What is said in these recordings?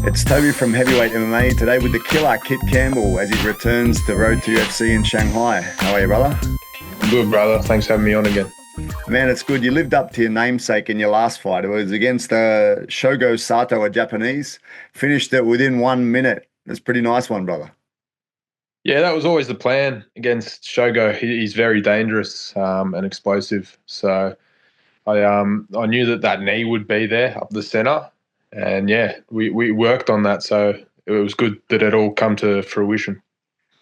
It's Toby from Heavyweight MMA today with the killer Kitt Campbell as he returns to Road to UFC in Shanghai. How are you, brother? Good, brother. Thanks for having me on again. Man, it's good. You lived up to your namesake in your last fight. It was against Sjhogo Sato, a Japanese. Finished it within 1 minute. That's a pretty nice one, brother. Yeah, that was always the plan against Shogo. He's very dangerous and explosive. So I knew that knee would be there up the center, and yeah, we worked on that. So it was good that it all come to fruition.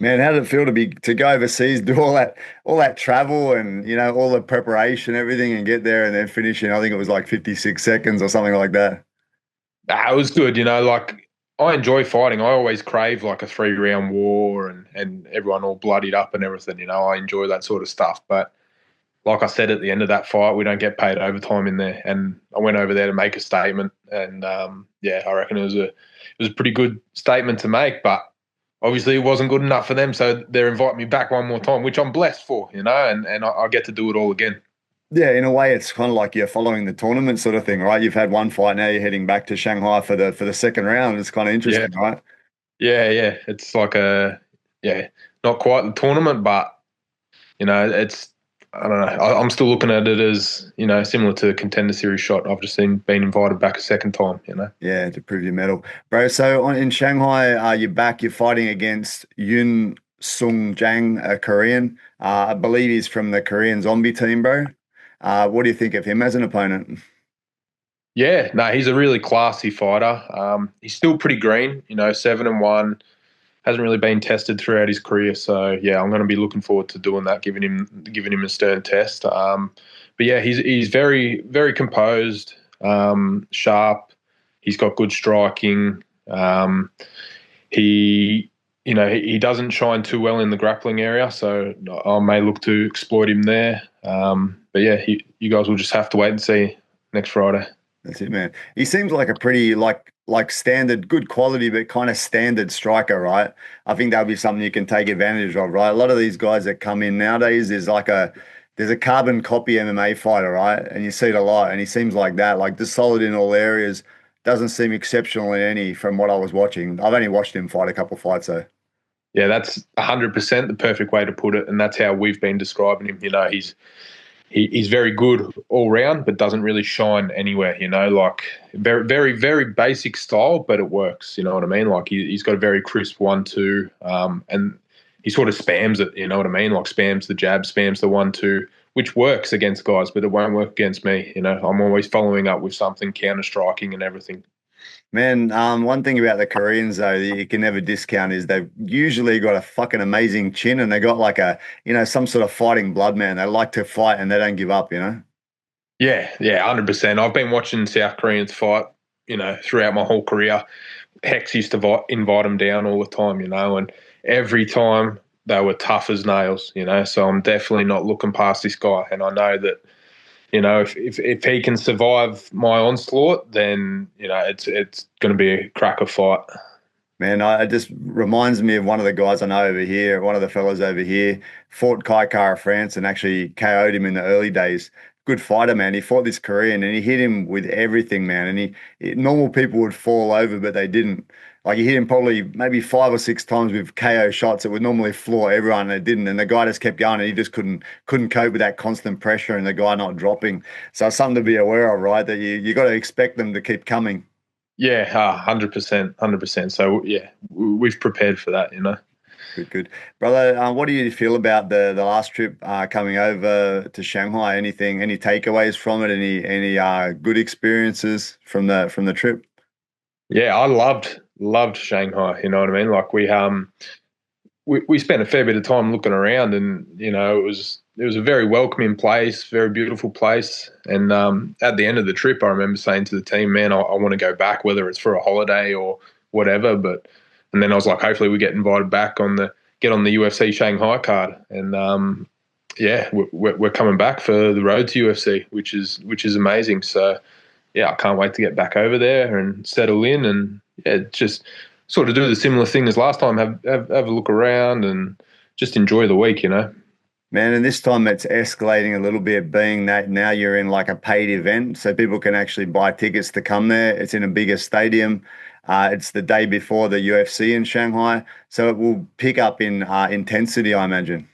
Man, how did it feel to go overseas, do all that travel and all the preparation, everything, and get there and then finish in, I think it was like 56 seconds or something like that. It was good, like I enjoy fighting. I always crave like a 3-round war and everyone all bloodied up and everything. I enjoy that sort of stuff. But like I said at the end of that fight, we don't get paid overtime in there. And I went over there to make a statement. And yeah, I reckon it was a pretty good statement to make. But obviously, it wasn't good enough for them. So they're inviting me back one more time, which I'm blessed for, and I get to do it all again. Yeah, in a way, it's kind of like you're following the tournament sort of thing, right? You've had one fight, now you're heading back to Shanghai for the second round. It's kind of Yeah, interesting, right? yeah. It's like not quite the tournament, but it's I don't know. I'm still looking at it as similar to a contender series shot. I've just been invited back a second time. Yeah, to prove your medal, bro. So in Shanghai, you're back. You're fighting against Yoon Sung Jang, a Korean. I believe he's from the Korean Zombie team, bro. What do you think of him as an opponent? Yeah, no, he's a really classy fighter. He's still pretty green, 7-1. Hasn't really been tested throughout his career. So yeah, I'm going to be looking forward to doing that, giving him a stern test. But yeah, he's very very composed, sharp. He's got good striking. He he doesn't shine too well in the grappling area, so I may look to exploit him there. But yeah, you guys will just have to wait and see next Friday. That's it, man. He seems like a pretty like standard, good quality, but kind of standard striker, right? I think that'll be something you can take advantage of, right? A lot of these guys that come in nowadays, there's a carbon copy MMA fighter, right? And you see it a lot, and he seems like that, like just solid in all areas. Doesn't seem exceptional in any from what I was watching. I've only watched him fight a couple fights though. Yeah, that's 100% the perfect way to put it, and that's how we've been describing him. He's very good all round, but doesn't really shine anywhere. Like very, very, very basic style, but it works. You know what I mean? Like he's got a very crisp 1-2, and he sort of spams it. You know what I mean? Like spams the jab, spams the 1-2, which works against guys, but it won't work against me. I'm always following up with something, counter striking and everything. Man, one thing about the Koreans though that you can never discount is they've usually got a fucking amazing chin, and they got like some sort of fighting blood, man. They like to fight and they don't give up. Yeah, 100%. I've been watching South Koreans fight, throughout my whole career. Hex used to invite them down all the time, and every time they were tough as nails. So I'm definitely not looking past this guy, and I know that. If he can survive my onslaught, then it's going to be a cracker fight. Man, it just reminds me of one of the guys I know over here. One of the fellas over here fought Kai Kara France and actually KO'd him in the early days. Good fighter, man. He fought this Korean and he hit him with everything, man. And normal people would fall over, but they didn't. Like he hit him probably maybe 5 or 6 times with KO shots that would normally floor everyone, and it didn't. And the guy just kept going, and he just couldn't cope with that constant pressure and the guy not dropping. So it's something to be aware of, right? That you got to expect them to keep coming. Yeah, 100%, 100%. So yeah, we've prepared for that. Good, brother. What do you feel about the last trip coming over to Shanghai? Any takeaways from it? Any good experiences from the trip? Yeah, I loved Shanghai. You know what I mean? Like we spent a fair bit of time looking around, and it was a very welcoming place, very beautiful place. And at the end of the trip, I remember saying to the team, "Man, I want to go back, whether it's for a holiday or whatever." And then I was like, "Hopefully, we get invited back get on the UFC Shanghai card." And yeah, we're coming back for the road to UFC, which is amazing. So yeah, I can't wait to get back over there and settle in, and yeah, just sort of do the similar thing as last time. Have a look around and just enjoy the week. Man, and this time it's escalating a little bit, being that now you're in like a paid event, so people can actually buy tickets to come there. It's in a bigger stadium. It's the day before the UFC in Shanghai, so it will pick up in intensity, I imagine.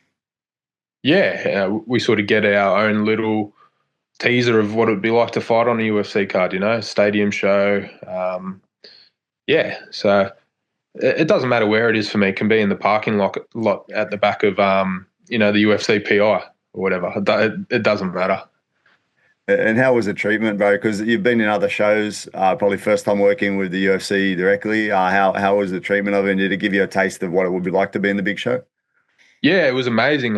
Yeah, we sort of get our own little teaser of what it would be like to fight on a UFC card, stadium show. Yeah, so it doesn't matter where it is for me. It can be in the parking lot at the back of, the UFC PI or whatever. It doesn't matter. And how was the treatment, bro? Because you've been in other shows, probably first time working with the UFC directly. How was the treatment of it? And did it give you a taste of what it would be like to be in the big show? Yeah, it was amazing.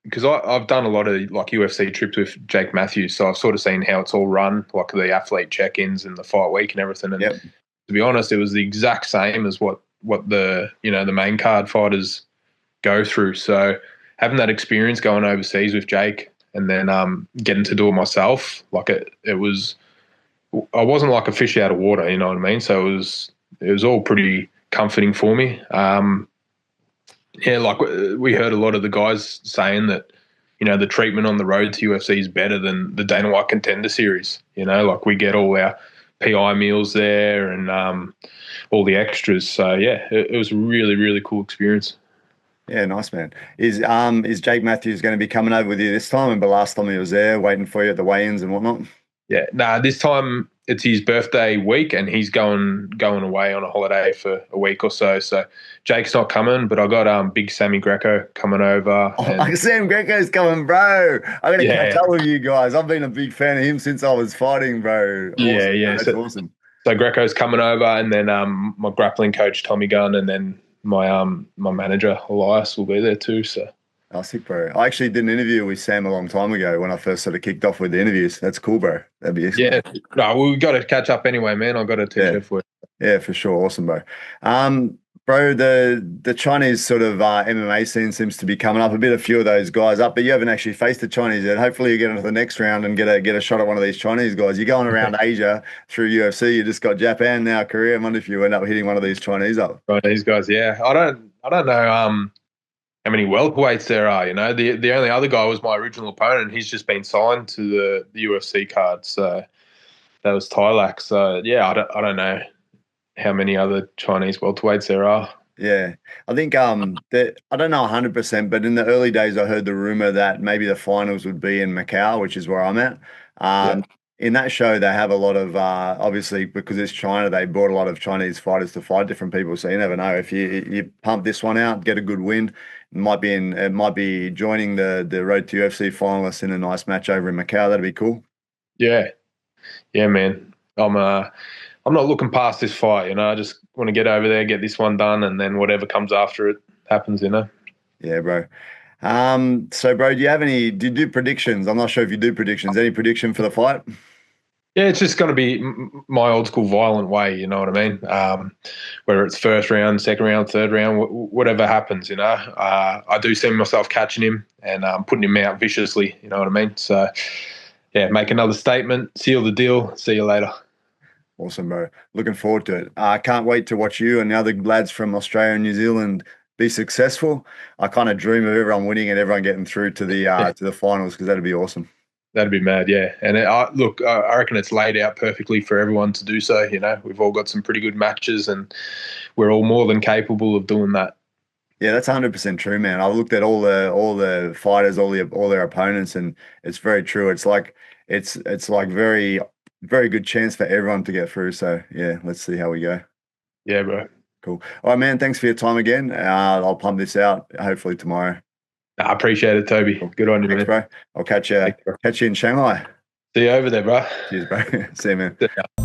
Because I've done a lot of like UFC trips with Jake Matthews, so I've sort of seen how it's all run, like the athlete check-ins and the fight week and everything. And Yep. to be honest, it was the exact same as what the main card fighters go through. So having that experience going overseas with Jake and then getting to do it myself, like it was, I wasn't like a fish out of water, you know what I mean? So it was all pretty comforting for me. Yeah, like we heard a lot of the guys saying that, the treatment on the road to UFC is better than the Dana White Contender Series. Like we get all our PI meals there and all the extras. So yeah, it was a really, really cool experience. Yeah, nice man. Is Jake Matthews going to be coming over with you this time? And the last time he was there, waiting for you at the weigh-ins and whatnot. Yeah, nah, this time it's his birthday week and he's going away on a holiday for a week or so. So Jake's not coming, but I got big Sammy Greco coming over. Oh, And Sam Greco's coming, bro. I'm gonna catch yeah, up with you guys. I've been a big fan of him since I was fighting, bro. yeah, Awesome, yeah. man. That's awesome. So Greco's coming over, and then my grappling coach Tommy Gunn, and then my manager Elias will be there too. So Oh, sick, bro. I actually did an interview with Sam a long time ago when I first sort of kicked off with the interviews. That's cool, bro. That'd be yeah, excellent. no, we got to catch up anyway, man. I got a Yeah. t-shirt for you. Yeah, for sure. Awesome, bro. Bro, the Chinese sort of MMA scene seems to be coming up. A few of those guys up, but you haven't actually faced the Chinese yet. Hopefully, you get into the next round and get a shot at one of these Chinese guys. You're going around Asia through UFC. You just got Japan now, Korea. I wonder if you end up hitting one of these Chinese up. Right, these guys, yeah. I don't know how many welterweights there are. The only other guy was my original opponent. He's just been signed to the UFC card, so that was Tylak. So yeah, I don't know how many other Chinese welterweights there are. Yeah, I think that I don't know 100%, but in the early days, I heard the rumor that maybe the finals would be in Macau, which is where I'm at. Yeah, In that show, they have a lot of obviously because it's China, they brought a lot of Chinese fighters to fight different people. So you never know if you pump this one out, get a good win, it might be joining the Road to UFC finalists in a nice match over in Macau. That'd be cool. yeah, yeah, man. I'm not looking past this fight. I just want to get over there, get this one done, and then whatever comes after it happens. Yeah, bro. So bro, do you do predictions? I'm not sure if you do predictions. Any prediction for the fight? Yeah, it's just going to be my old school violent way. You know what I mean? Whether it's first round, second round, third round, whatever happens. I do see myself catching him and putting him out viciously. You know what I mean? So yeah, make another statement, seal the deal. See you later. Awesome, bro. Looking forward to it. I can't wait to watch you and the other lads from Australia and New Zealand be successful. I kind of dream of everyone winning and everyone getting through to the finals because that'd be awesome. That'd be mad, yeah. And look, I reckon it's laid out perfectly for everyone to do so. We've all got some pretty good matches, and we're all more than capable of doing that. Yeah, that's 100% true, man. I've looked at all the fighters, all their opponents, and it's very true. It's like very very good chance for everyone to get through. So yeah, let's see how we go. Yeah, bro. Cool. All right, man. Thanks for your time again. I'll pump this out hopefully tomorrow. I appreciate it, Toby. Cool. Good on you, Thanks, man. bro. I'll catch you in Shanghai. See you over there, bro. Cheers, bro. See you, man. See ya.